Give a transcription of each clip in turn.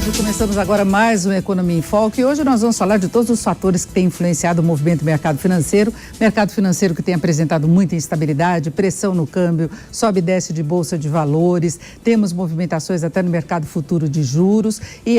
tarde, começamos agora mais um Economia em Foco e hoje nós vamos falar de todos os fatores que têm influenciado o movimento do mercado financeiro que tem apresentado muita instabilidade, pressão no câmbio, sobe e desce de bolsa de valores, temos movimentações até no mercado futuro de juros e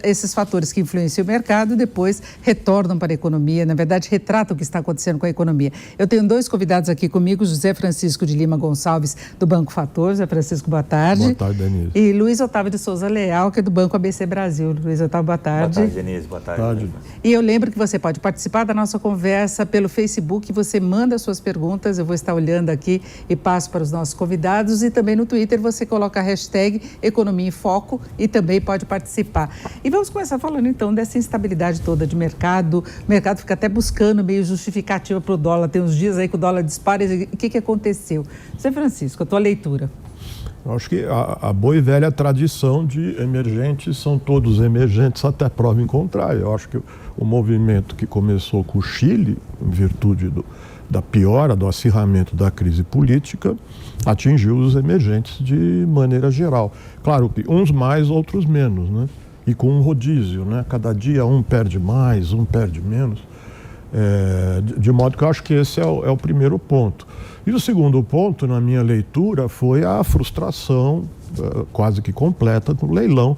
esses fatores que influenciam o mercado depois retornam para a economia, na verdade retratam o que está acontecendo com a economia. Eu tenho dois convidados aqui comigo, José Francisco de Lima Gonçalves, do Banco Fator. José Francisco, boa tarde. Boa tarde, Denise. E Luiz Otávio de Souza Leal, que é do Banco ABC Brasil. Luiz Otávio, boa tarde. Boa tarde, Denise. Boa tarde. E eu lembro que você pode participar da nossa conversa pelo Facebook, você manda suas perguntas, eu vou estar olhando aqui e passo para os nossos convidados, e também no Twitter você coloca a hashtag Economia em Foco e também pode participar. E vamos começar falando então dessa instabilidade toda de mercado. O mercado fica até buscando meio justificativa para o dólar, tem uns dias aí que o dólar dispara. E o que aconteceu? Zé Francisco, a tua leitura. Eu acho que a boa e velha tradição de emergentes são todos emergentes até prova em contrário. Eu acho que o movimento que começou com o Chile, em virtude da piora, do acirramento da crise política, atingiu os emergentes de maneira geral. Claro que uns mais, outros menos, né? E com um rodízio, né? Cada dia um perde mais, um perde menos. De modo que eu acho que esse é o primeiro ponto. E o segundo ponto, na minha leitura, foi a frustração quase que completa com o leilão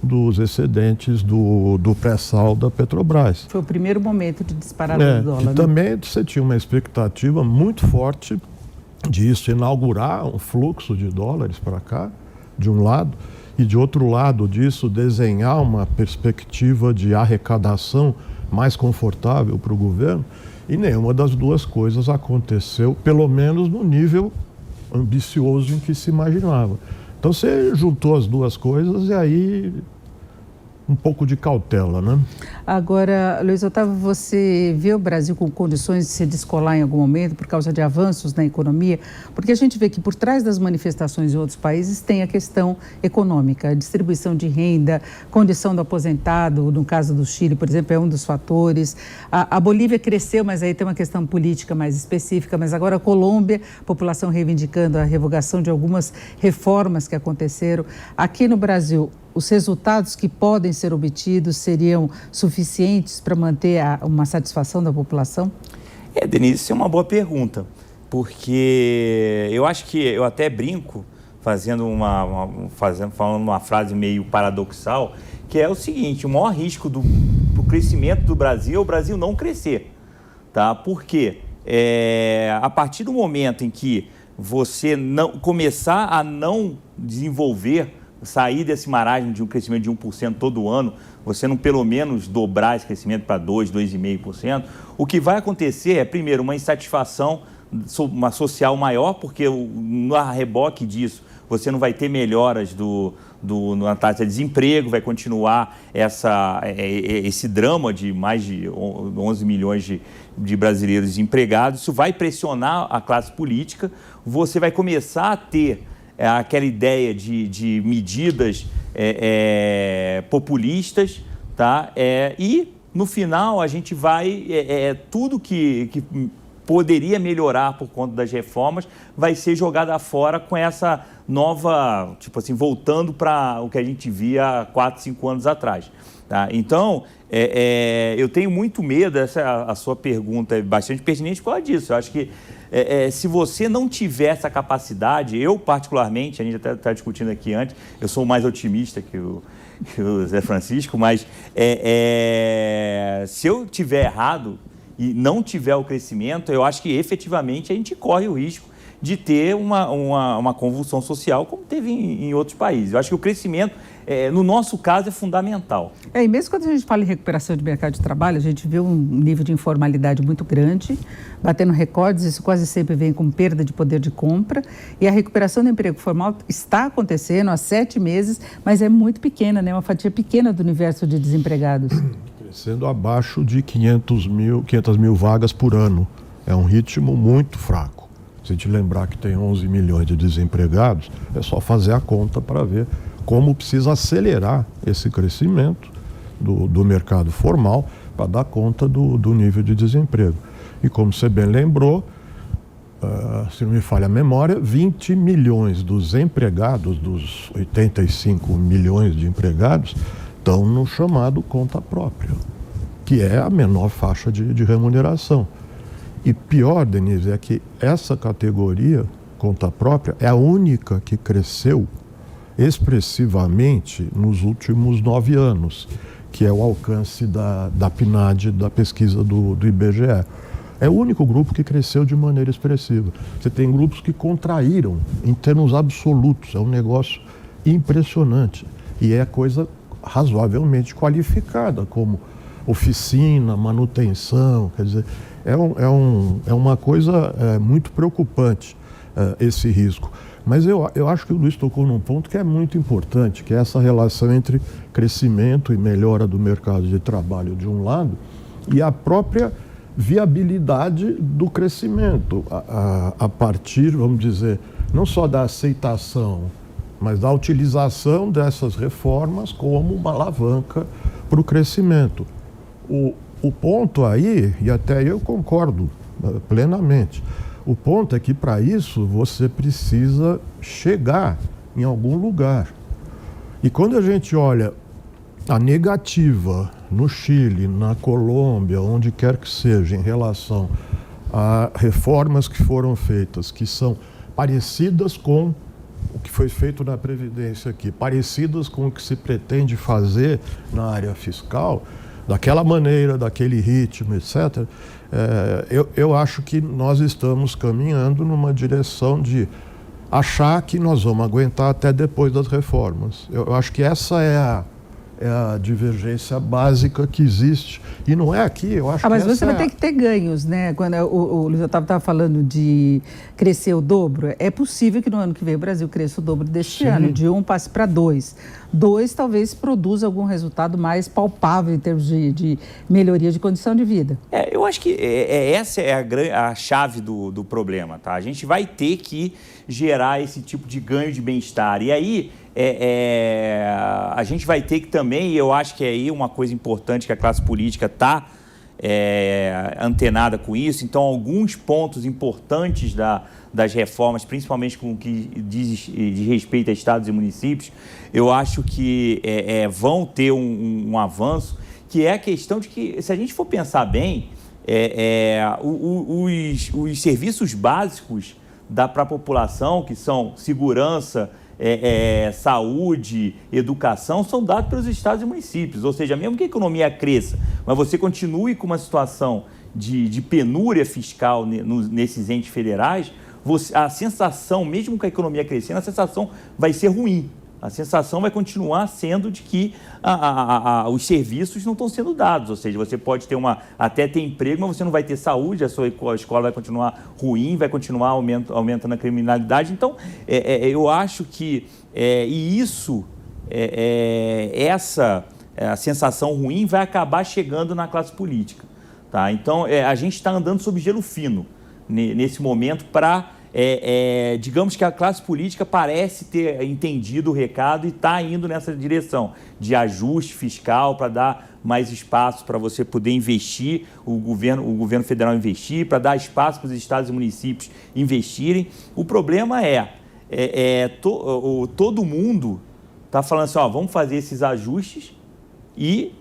dos excedentes do pré-sal da Petrobras. Foi o primeiro momento de disparada do dólar. E também você tinha uma expectativa muito forte disso inaugurar um fluxo de dólares para cá, de um lado, e de outro lado disso desenhar uma perspectiva de arrecadação mais confortável para o governo, e nenhuma das duas coisas aconteceu, pelo menos no nível ambicioso em que se imaginava. Então você juntou as duas coisas e aí um pouco de cautela, né? Agora, Luiz Otávio, você vê o Brasil com condições de se descolar em algum momento por causa de avanços na economia? Porque a gente vê que por trás das manifestações em outros países tem a questão econômica, a distribuição de renda, condição do aposentado, no caso do Chile, por exemplo, é um dos fatores. A Bolívia cresceu, mas aí tem uma questão política mais específica, mas agora a Colômbia, população reivindicando a revogação de algumas reformas que aconteceram. Aqui no Brasil, os resultados que podem ser obtidos seriam suficientes para manter uma satisfação da população? Denise, isso é uma boa pergunta, porque eu acho que eu até brinco, falando uma frase meio paradoxal, que é o seguinte: o maior risco do crescimento do Brasil é o Brasil não crescer, tá? Por quê? A partir do momento em que você não começar a não desenvolver, sair desse marasmo de um crescimento de 1% todo ano, você não pelo menos dobrar esse crescimento para 2%, 2,5%, o que vai acontecer é, primeiro, uma insatisfação social maior, porque no reboque disso você não vai ter melhoras na taxa de desemprego, vai continuar esse drama de mais de 11 milhões de brasileiros desempregados. Isso vai pressionar a classe política, você vai começar a ter aquela ideia de medidas populistas, tá? E no final a gente vai, tudo que poderia melhorar por conta das reformas vai ser jogado fora com essa nova, tipo assim, voltando para o que a gente via há 4, 5 anos atrás. Tá? Então, eu tenho muito medo, a sua pergunta é bastante pertinente por causa disso. Eu acho que se você não tiver essa capacidade, eu particularmente, a gente até está discutindo aqui antes, eu sou mais otimista que o Zé Francisco, mas se eu tiver errado e não tiver o crescimento, eu acho que efetivamente a gente corre o risco de ter uma convulsão social como teve em outros países. Eu acho que o crescimento, no nosso caso, é fundamental. E mesmo quando a gente fala em recuperação de mercado de trabalho, a gente vê um nível de informalidade muito grande, batendo recordes, isso quase sempre vem com perda de poder de compra, e a recuperação do emprego formal está acontecendo há 7 meses, mas é muito pequena, né? Uma fatia pequena do universo de desempregados. Crescendo abaixo de 500 mil vagas por ano. É um ritmo muito fraco. Se a gente lembrar que tem 11 milhões de desempregados, é só fazer a conta para ver como precisa acelerar esse crescimento do mercado formal para dar conta do nível de desemprego. E como você bem lembrou, se não me falha a memória, 20 milhões dos empregados, dos 85 milhões de empregados, estão no chamado conta própria, que é a menor faixa de remuneração. E pior, Denise, é que essa categoria, conta própria, é a única que cresceu expressivamente nos últimos 9 anos, que é o alcance da PNAD, da pesquisa do IBGE. É o único grupo que cresceu de maneira expressiva. Você tem grupos que contraíram em termos absolutos, é um negócio impressionante. E é coisa razoavelmente qualificada, como oficina, manutenção, quer dizer, é uma coisa muito preocupante esse risco. Mas eu acho que o Luiz tocou num ponto que é muito importante, que é essa relação entre crescimento e melhora do mercado de trabalho de um lado e a própria viabilidade do crescimento a partir, vamos dizer, não só da aceitação, mas da utilização dessas reformas como uma alavanca para o crescimento. O ponto aí, e até eu concordo plenamente, o ponto é que para isso você precisa chegar em algum lugar. E quando a gente olha a negativa no Chile, na Colômbia, onde quer que seja, em relação a reformas que foram feitas, que são parecidas com o que foi feito na Previdência aqui, parecidas com o que se pretende fazer na área fiscal, daquela maneira, daquele ritmo, etc., eu acho que nós estamos caminhando numa direção de achar que nós vamos aguentar até depois das reformas. Eu acho que essa é a divergência básica que existe. E não é aqui, eu acho que mas você vai ter que ter ganhos, né? Quando o Luiz Otávio estava falando de crescer o dobro, é possível que no ano que vem o Brasil cresça o dobro deste ano, de 1 passe para 2. 2 talvez produza algum resultado mais palpável em termos de melhoria de condição de vida. Eu acho que essa é a chave do problema, tá? A gente vai ter que gerar esse tipo de ganho de bem-estar. E aí, a gente vai ter que também, e eu acho que é aí uma coisa importante que a classe política está antenada com isso. Então, alguns pontos importantes das reformas, principalmente com o que diz respeito a estados e municípios, eu acho que vão ter um avanço, que é a questão de que, se a gente for pensar bem, os serviços básicos para a população, que são segurança, saúde, educação, são dados pelos estados e municípios. Ou seja, mesmo que a economia cresça, mas você continue com uma situação de penúria fiscal nesses entes federais, a sensação, mesmo com a economia crescendo, a sensação vai ser ruim. A sensação vai continuar sendo de que os serviços não estão sendo dados. Ou seja, você pode até ter emprego, mas você não vai ter saúde, a sua escola vai continuar ruim, vai continuar aumentando a criminalidade. Então, eu acho que essa sensação ruim vai acabar chegando na classe política. Tá? Então, a gente está andando sob gelo fino nesse momento para... digamos que a classe política parece ter entendido o recado e está indo nessa direção de ajuste fiscal para dar mais espaço para você poder investir, o governo federal investir, para dar espaço para os estados e municípios investirem. O problema todo mundo está falando assim, vamos fazer esses ajustes e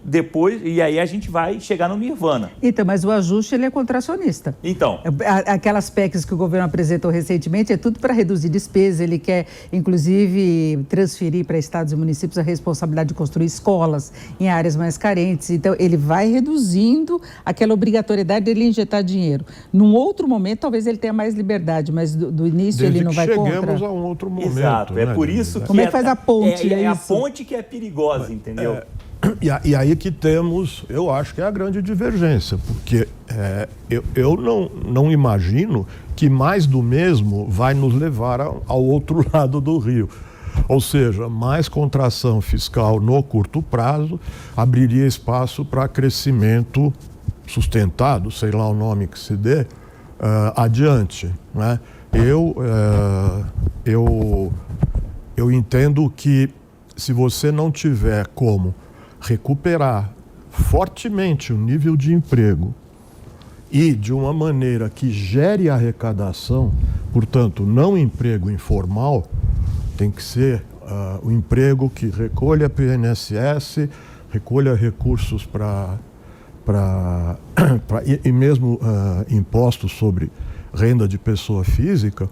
aí a gente vai chegar no nirvana. Então, mas o ajuste ele é contracionista. Então. Aquelas PECs que o governo apresentou recentemente é tudo para reduzir despesa. Ele quer, inclusive, transferir para estados e municípios a responsabilidade de construir escolas em áreas mais carentes. Então, ele vai reduzindo aquela obrigatoriedade dele injetar dinheiro. Num outro momento, talvez ele tenha mais liberdade, mas do início ele não vai contra. Chegamos a um outro momento. Exato. Né, por isso que... Como é que faz a ponte? É a ponte que é perigosa, entendeu? E aí que temos, eu acho que é a grande divergência, porque eu não imagino que mais do mesmo vai nos levar ao outro lado do rio. Ou seja, mais contração fiscal no curto prazo abriria espaço para crescimento sustentado, sei lá o nome que se dê, adiante, né? Eu entendo que se você não tiver como recuperar fortemente o nível de emprego e de uma maneira que gere arrecadação, portanto, não emprego informal, tem que ser o emprego que recolha para o INSS, recolha recursos e mesmo impostos sobre renda de pessoa física,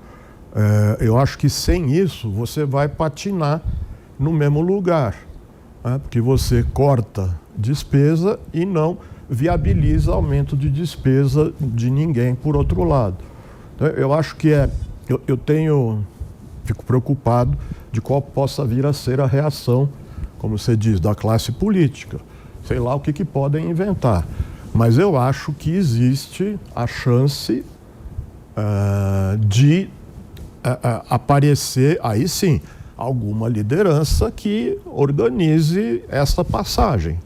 eu acho que sem isso você vai patinar no mesmo lugar, né? Porque você corta despesa e não viabiliza aumento de despesa de ninguém por outro lado. Então, eu acho que fico preocupado de qual possa vir a ser a reação, como você diz, da classe política. Sei lá o que podem inventar. Mas eu acho que existe a chance de aparecer, aí sim, alguma liderança que organize essa passagem.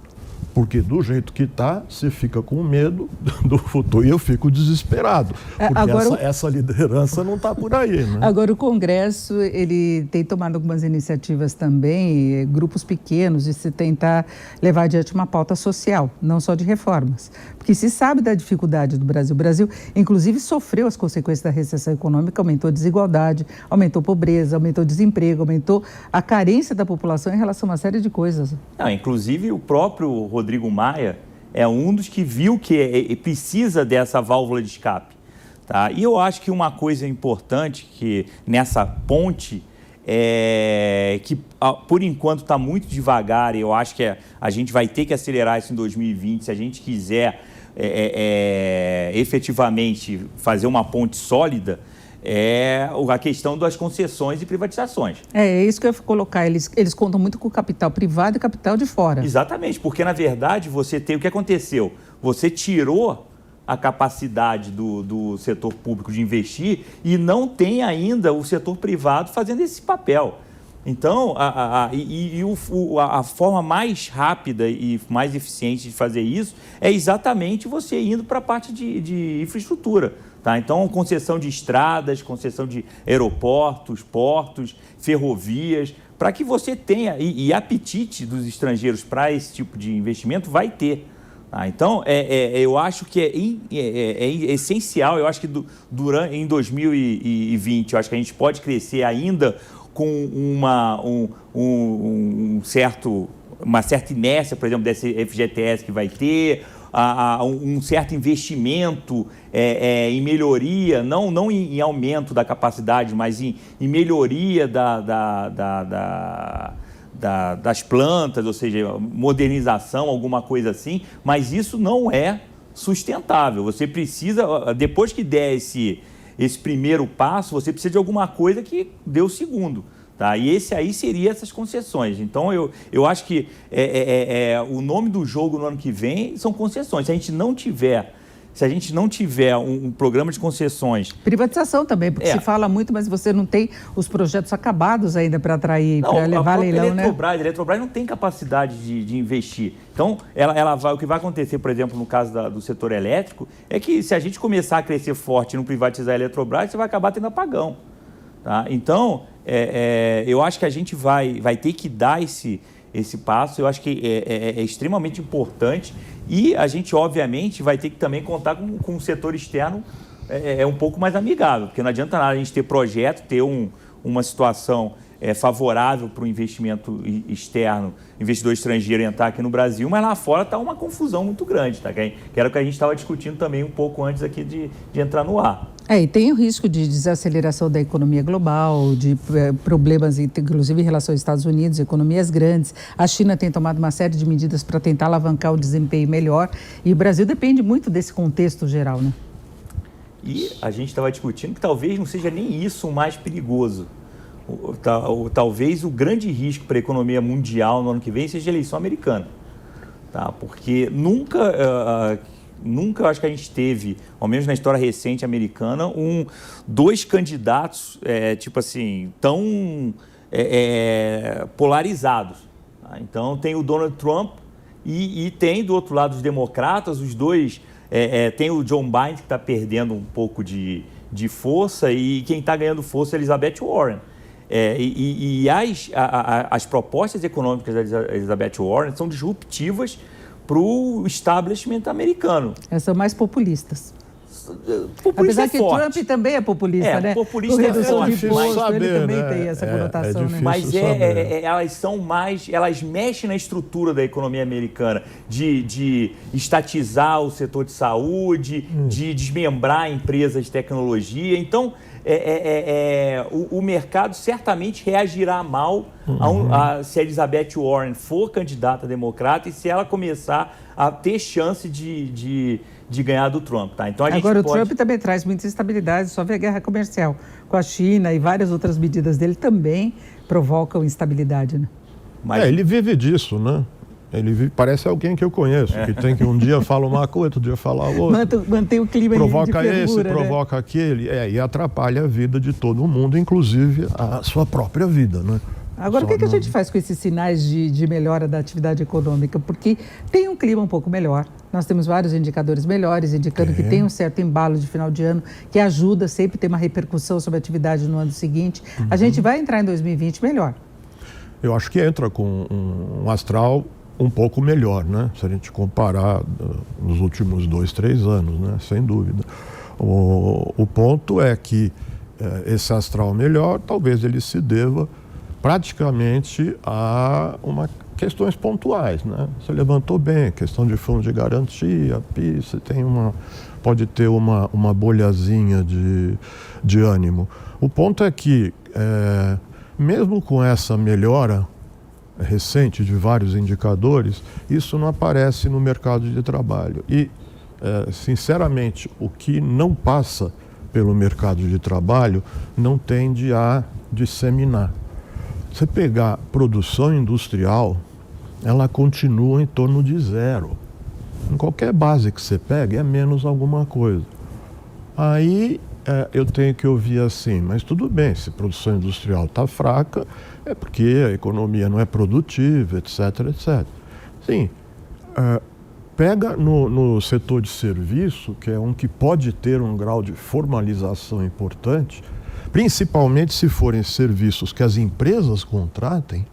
Porque do jeito que está, você fica com medo do futuro e eu fico desesperado. Porque agora, essa liderança não está por aí, né? Agora o Congresso, ele tem tomado algumas iniciativas também, grupos pequenos, de se tentar levar adiante uma pauta social, não só de reformas. Porque se sabe da dificuldade do Brasil. O Brasil, inclusive, sofreu as consequências da recessão econômica, aumentou a desigualdade, aumentou a pobreza, aumentou o desemprego, aumentou a carência da população em relação a uma série de coisas. Não, inclusive o próprio Rodrigo Maia é um dos que viu que precisa dessa válvula de escape. Tá? E eu acho que uma coisa importante que nessa ponte é que, por enquanto, está muito devagar, e eu acho que a gente vai ter que acelerar isso em 2020 se a gente quiser efetivamente fazer uma ponte sólida, é a questão das concessões e privatizações. É isso que eu ia colocar. Eles contam muito com o capital privado e capital de fora. Exatamente, porque, na verdade, você tem o que aconteceu. Você tirou a capacidade do setor público de investir e não tem ainda o setor privado fazendo esse papel. Então, a forma mais rápida e mais eficiente de fazer isso é exatamente você indo para a parte de infraestrutura. Tá? Então, concessão de estradas, concessão de aeroportos, portos, ferrovias, para que você tenha, e apetite dos estrangeiros para esse tipo de investimento vai ter. Tá? Então, eu acho que é essencial, eu acho que em 2020, eu acho que a gente pode crescer ainda com uma certa inércia, por exemplo, desse FGTS que vai ter, um certo investimento em melhoria, não em aumento da capacidade, mas em melhoria das plantas, ou seja, modernização, alguma coisa assim, mas isso não é sustentável. Você precisa, depois que der esse primeiro passo, você precisa de alguma coisa que dê o segundo. Tá? E esse aí seria essas concessões. Então, eu acho que o nome do jogo no ano que vem são concessões. Se a gente não tiver um programa de concessões... Privatização também, porque se fala muito, mas você não tem os projetos acabados ainda para atrair, para levar a leilão, né? A Eletrobras não tem capacidade de investir. Então, o que vai acontecer, por exemplo, no caso do setor elétrico, é que se a gente começar a crescer forte e não privatizar a Eletrobras, você vai acabar tendo apagão. Tá? Então, eu acho que a gente vai ter que dar esse passo. Eu acho que é extremamente importante e a gente, obviamente, vai ter que também contar com um setor externo um pouco mais amigável, porque não adianta nada a gente ter projeto, ter uma situação favorável para o investimento externo, investidor estrangeiro entrar aqui no Brasil, mas lá fora está uma confusão muito grande, tá? Que era o que a gente estava discutindo também um pouco antes aqui de entrar no ar. E tem o risco de desaceleração da economia global, de problemas, inclusive em relação aos Estados Unidos, economias grandes. A China tem tomado uma série de medidas para tentar alavancar o desempenho melhor e o Brasil depende muito desse contexto geral, né? E a gente estava discutindo que talvez não seja nem isso o mais perigoso. Talvez o grande risco para a economia mundial no ano que vem seja a eleição americana. Tá? Porque nunca eu acho que a gente teve, ao menos na história recente americana, dois candidatos, tipo assim, tão polarizados. Tá? Então, tem o Donald Trump e tem, do outro lado, os democratas, os dois. Tem o John Biden, que está perdendo um pouco de força, e quem está ganhando força é a Elizabeth Warren. As propostas econômicas da Elizabeth Warren são disruptivas para o establishment americano. Elas são mais populistas. populista Apesar que forte. Trump também é populista, né? Populista Com redução de difícil imposto, saber, ele também né? tem essa conotação, né? Mas saber. elas são mais, elas mexem na estrutura da economia americana, de estatizar o setor de saúde, de desmembrar empresas de tecnologia. Então, o mercado certamente reagirá mal se a Elizabeth Warren for candidata democrata e se ela começar a ter chance de ganhar do Trump. Tá? Então, Agora, o Trump também traz muita instabilidade, só ver a guerra comercial com a China e várias outras medidas dele também provocam instabilidade, né? Ele vive disso, né? Parece alguém que eu conheço, que tem que um dia fala uma coisa, outro dia fala outra. Mantém o clima provoca de fervura, esse, provoca aquele, e atrapalha a vida de todo mundo, inclusive a sua própria vida, né? Agora, o que a gente faz com esses sinais de melhora da atividade econômica? Porque tem um clima um pouco melhor, nós temos vários indicadores melhores, indicando que tem um certo embalo de final de ano, que ajuda sempre a ter uma repercussão sobre a atividade no ano seguinte. A gente vai entrar em 2020 melhor. Eu acho que entra com um astral um pouco melhor, né? Se a gente comparar nos últimos 2, 3 anos, né? Sem dúvida. O ponto é que esse astral melhor, talvez ele se deva praticamente a questões pontuais, né? Você levantou bem, questão de fundo de garantia, PIS, pode ter uma bolhazinha de ânimo. O ponto é que, mesmo com essa melhora recente de vários indicadores, isso não aparece no mercado de trabalho. E, sinceramente, o que não passa pelo mercado de trabalho não tende a disseminar. Você pegar produção industrial, ela continua em torno de 0. Em qualquer base que você pegue, é menos alguma coisa. Aí eu tenho que ouvir assim, mas tudo bem, se a produção industrial está fraca, é porque a economia não é produtiva, etc, etc. Sim, pega no setor de serviço, que é um que pode ter um grau de formalização importante, principalmente se forem serviços que as empresas contratem.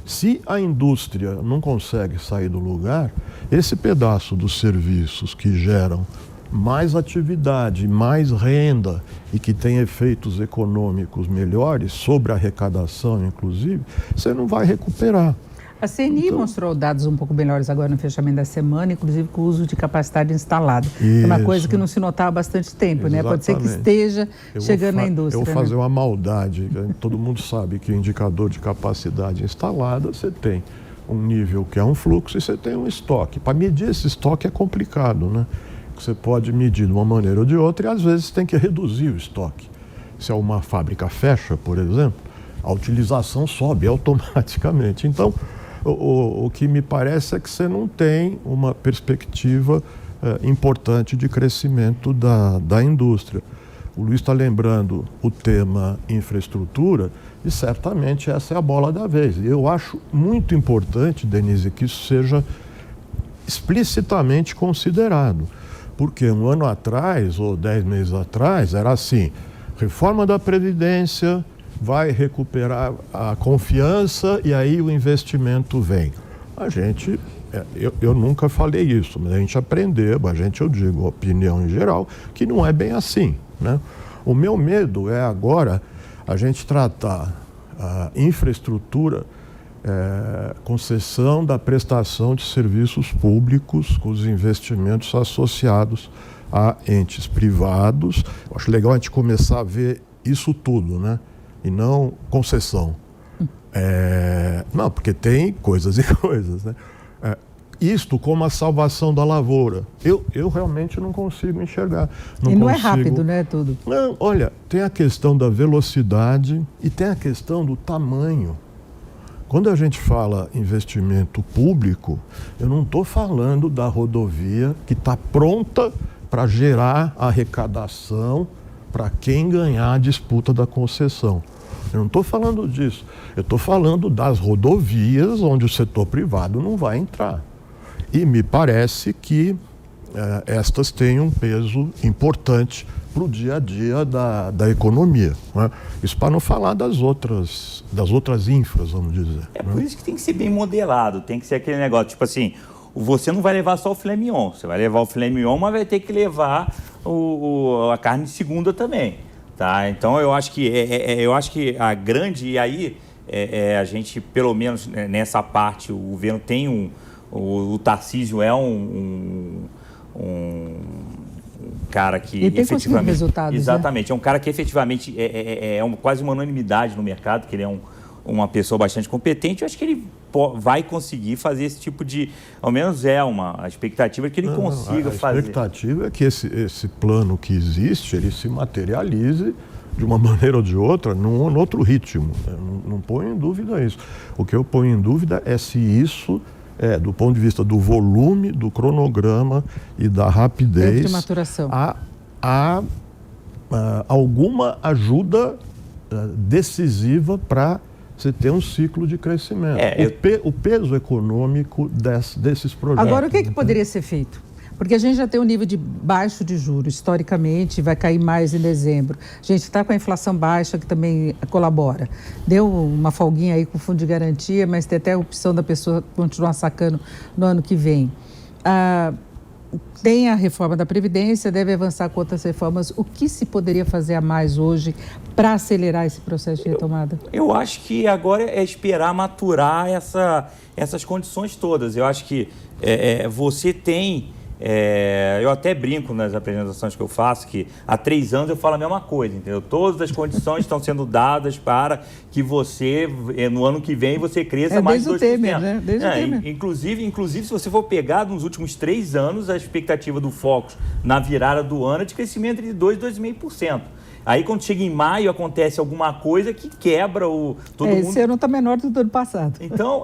Se a indústria não consegue sair do lugar, esse pedaço dos serviços que geram mais atividade, mais renda e que tem efeitos econômicos melhores, sobre a arrecadação inclusive, você não vai recuperar. A CNI mostrou dados um pouco melhores agora no fechamento da semana, inclusive com o uso de capacidade instalada. É uma coisa que não se notava há bastante tempo, né? Pode ser que esteja chegando na indústria. Eu vou fazer uma maldade. Todo mundo sabe que o indicador de capacidade instalada, você tem um nível que é um fluxo e você tem um estoque. Para medir esse estoque é complicado, né? Você pode medir de uma maneira ou de outra e às vezes tem que reduzir o estoque. Se uma fábrica fecha, por exemplo, a utilização sobe automaticamente. Então, o que me parece é que você não tem uma perspectiva importante de crescimento da indústria. O Luiz está lembrando o tema infraestrutura e certamente essa é a bola da vez. E eu acho muito importante, Denise, que isso seja explicitamente considerado. Porque um ano atrás, ou 10 meses atrás, era assim, reforma da Previdência vai recuperar a confiança e aí o investimento vem. A gente, eu nunca falei isso, mas a gente aprendeu, eu digo, opinião em geral, que não é bem assim, né? O meu medo é agora a gente tratar a infraestrutura, concessão da prestação de serviços públicos com os investimentos associados a entes privados. Eu acho legal a gente começar a ver isso tudo, né? E não concessão. Não, porque tem coisas e coisas, né? Isto como a salvação da lavoura. Eu realmente não consigo enxergar. Não é rápido, né, tudo? Não, olha, tem a questão da velocidade e tem a questão do tamanho. Quando a gente fala investimento público, eu não estou falando da rodovia que está pronta para gerar arrecadação para quem ganhar a disputa da concessão. Eu não estou falando disso. Eu estou falando das rodovias onde o setor privado não vai entrar. E me parece que estas têm um peso importante para o dia a dia da economia, né? Isso para não falar das outras infras, vamos dizer. Por isso que tem que ser bem modelado, tem que ser aquele negócio, tipo assim, você não vai levar só o filé mignon, você vai levar o filé mignon, mas vai ter que levar a carne de segunda também. Tá? Então, eu acho que a grande... E aí, a gente, pelo menos nessa parte, o governo tem o Tarcísio é um cara que ele tem efetivamente resultados, exatamente, né? É um cara que efetivamente quase uma unanimidade no mercado, que ele é uma pessoa bastante competente. Eu acho que ele vai conseguir fazer esse tipo de, ao menos a expectativa que ele consiga fazer. A expectativa é que esse plano que existe, ele se materialize de uma maneira ou de outra, num outro ritmo. Não ponho em dúvida isso. O que eu ponho em dúvida é se isso do ponto de vista do volume, do cronograma e da rapidez, de maturação. há alguma ajuda decisiva para você ter um ciclo de crescimento. O peso econômico desses projetos. Agora, o que poderia ser feito? Porque a gente já tem um nível de baixo de juros, historicamente, vai cair mais em dezembro. A gente está com a inflação baixa, que também colabora. Deu uma folguinha aí com o fundo de garantia, mas tem até a opção da pessoa continuar sacando no ano que vem. Tem a reforma da Previdência, deve avançar com outras reformas. O que se poderia fazer a mais hoje para acelerar esse processo de retomada? Eu acho que agora é esperar maturar essas condições todas. Eu acho que você tem... eu até brinco nas apresentações que eu faço, que há 3 anos eu falo a mesma coisa, entendeu? Todas as condições estão sendo dadas para que você, no ano que vem, você cresça mais de 2%. Desde o Temer, né? Desde o Temer. Inclusive, se você for pegar nos últimos 3 anos, a expectativa do Focus na virada do ano é de crescimento de 2% a 2,5%. Aí, quando chega em maio, acontece alguma coisa que quebra todo mundo. Esse ano está menor do que o ano passado. Então,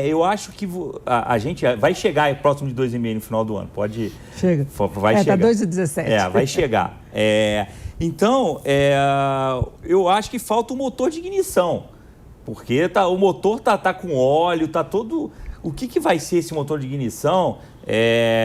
eu acho que a gente vai chegar próximo de 2,5% no final do ano. Pode... Chega. Vai chegar. Está 2,17. Vai chegar. Então, eu acho que falta o motor de ignição. Porque o motor tá com óleo, tá todo... O que vai ser esse motor de ignição?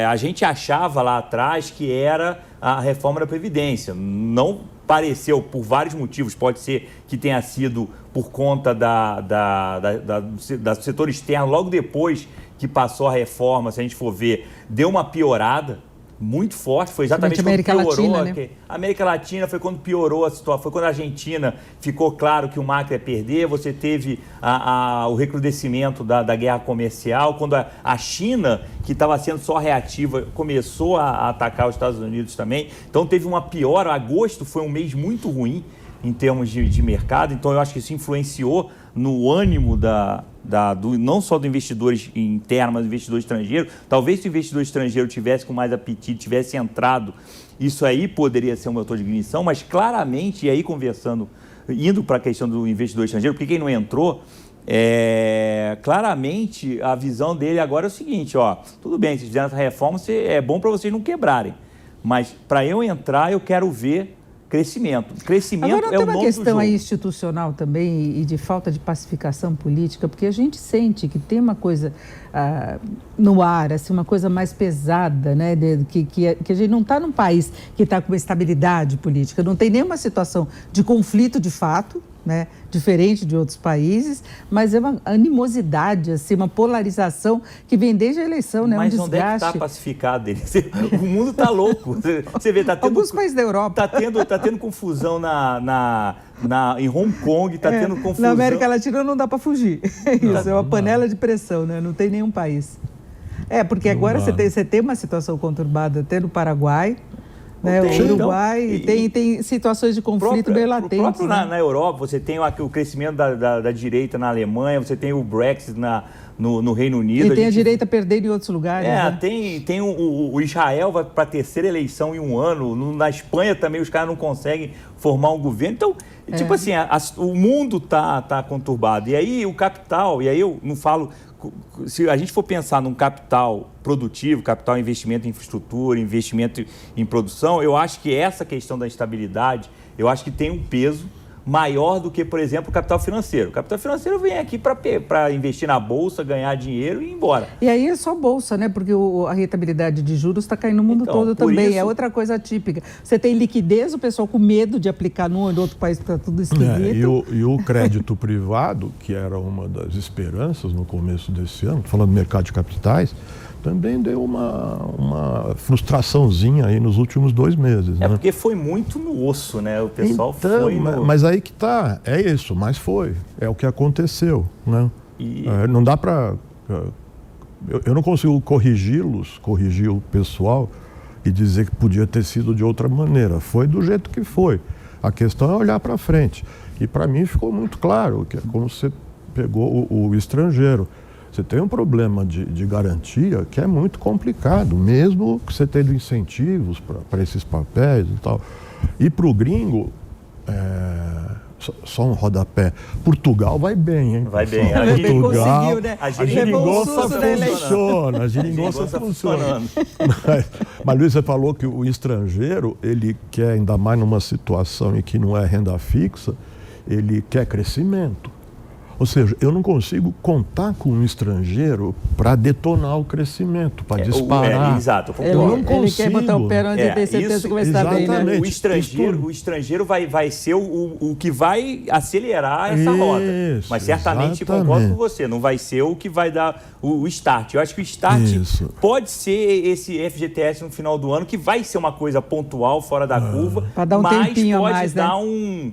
A gente achava lá atrás que era a reforma da Previdência. Não pareceu, por vários motivos. Pode ser que tenha sido por conta do setor externo. Logo depois que passou a reforma, se a gente for ver, deu uma piorada muito forte. Foi exatamente quando piorou. Latina, né? A América Latina foi quando piorou a situação. Foi quando a Argentina ficou claro que o Macri ia perder. Você teve o recrudescimento da guerra comercial. Quando a China, que estava sendo só reativa, começou a atacar os Estados Unidos também. Então teve uma piora. Agosto foi um mês muito ruim em termos de mercado. Então eu acho que isso influenciou no ânimo não só do investidor interno, mas do investidor estrangeiro. Talvez se o investidor estrangeiro tivesse com mais apetite, tivesse entrado, isso aí poderia ser um motor de ignição, mas claramente, e aí conversando, indo para a questão do investidor estrangeiro, porque quem não entrou, claramente a visão dele agora é o seguinte, tudo bem, vocês fizeram essa reforma, é bom para vocês não quebrarem, mas para eu entrar, eu quero ver crescimento. Crescimento agora, é o nome do jogo. Tem uma questão aí institucional também e de falta de pacificação política, porque a gente sente que tem uma coisa no ar, assim, uma coisa mais pesada, né? Que a gente não está num país que está com uma estabilidade política, não tem nenhuma situação de conflito de fato, né? Diferente de outros países, mas é uma animosidade, assim, uma polarização que vem desde a eleição, né? Mas um desgaste. Onde é que está pacificado ele? O mundo está louco. Você vê, alguns países da Europa. Está tendo confusão em Hong Kong, está tendo confusão. Na América Latina não dá para fugir. Isso é uma panela de pressão, né? Não tem nenhum país. Porque agora você tem uma situação conturbada até no Paraguai. Né? O Uruguai tem situações de conflito bem latentes. Na Europa, você tem o crescimento da direita na Alemanha, você tem o Brexit no Reino Unido. E tem a direita perdendo em outros lugares. Né? Tem o Israel vai para a 3ª eleição em um ano. Na Espanha também os caras não conseguem formar um governo. Então, tipo assim, o mundo tá conturbado. E aí o capital, e aí eu não falo... Se a gente for pensar num capital produtivo, capital investimento em infraestrutura, investimento em produção, eu acho que essa questão da estabilidade, eu acho que tem um peso maior do que, por exemplo, o capital financeiro. O capital financeiro vem aqui para investir na bolsa, ganhar dinheiro e ir embora. E aí é só bolsa, né? Porque a rentabilidade de juros está caindo no mundo todo também. Isso... É outra coisa típica. Você tem liquidez, o pessoal com medo de aplicar num ou no outro país, porque está tudo esquisito. E o crédito privado, que era uma das esperanças no começo desse ano, falando do mercado de capitais, também deu uma frustraçãozinha aí nos últimos 2 meses. É né? porque foi muito no osso, né? O pessoal então, foi no... Mas aí que tá, é isso, mas foi. É o que aconteceu. Né? E... Não dá para... Eu não consigo corrigir o pessoal e dizer que podia ter sido de outra maneira. Foi do jeito que foi. A questão é olhar para frente. E para mim ficou muito claro que quando você pegou o estrangeiro, você tem um problema de garantia que é muito complicado, mesmo que você tenha incentivos para esses papéis e tal. E para o gringo, só um rodapé, Portugal vai bem, hein? Vai bem. Portugal, conseguiu, né? A geringonça funciona, a geringonça funciona. Mas Luiz, você falou que o estrangeiro, ele quer, ainda mais numa situação em que não é renda fixa, ele quer crescimento. Ou seja, eu não consigo contar com um estrangeiro para detonar o crescimento, para disparar. Exato. Ele não consigo. Ele quer botar o pé onde ele tem certeza que vai estar bem, né? O estrangeiro vai ser o que vai acelerar essa roda. Mas certamente concordo com você, não vai ser o que vai dar o start. Eu acho que o start pode ser esse FGTS no final do ano, que vai ser uma coisa pontual, fora da curva, para dar um tempinho pode mais, dar né?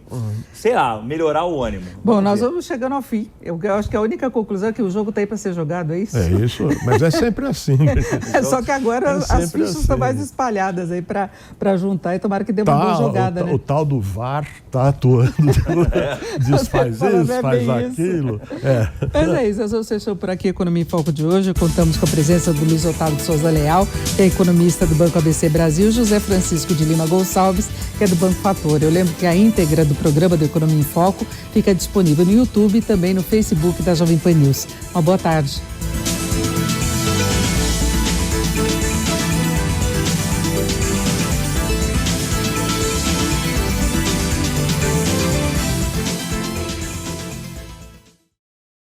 sei lá, melhorar o ânimo. Bom, nós vamos chegando ao fim. Eu acho que a única conclusão é que o jogo está aí para ser jogado, é isso? É isso, mas é sempre assim. Só que agora as fichas estão mais espalhadas aí para juntar e tomara que dê uma boa jogada, né? O tal do VAR está atuando, faz isso, faz aquilo. Mas é isso, nós fechamos por aqui a Economia em Foco de hoje. Contamos com a presença do Luiz Otávio de Souza Leal, que é economista do Banco ABC Brasil, José Francisco de Lima Gonçalves, que é do Banco Fator. Eu lembro que a íntegra do programa do Economia em Foco fica disponível no YouTube e também no Facebook da Jovem Pan News. Uma boa tarde.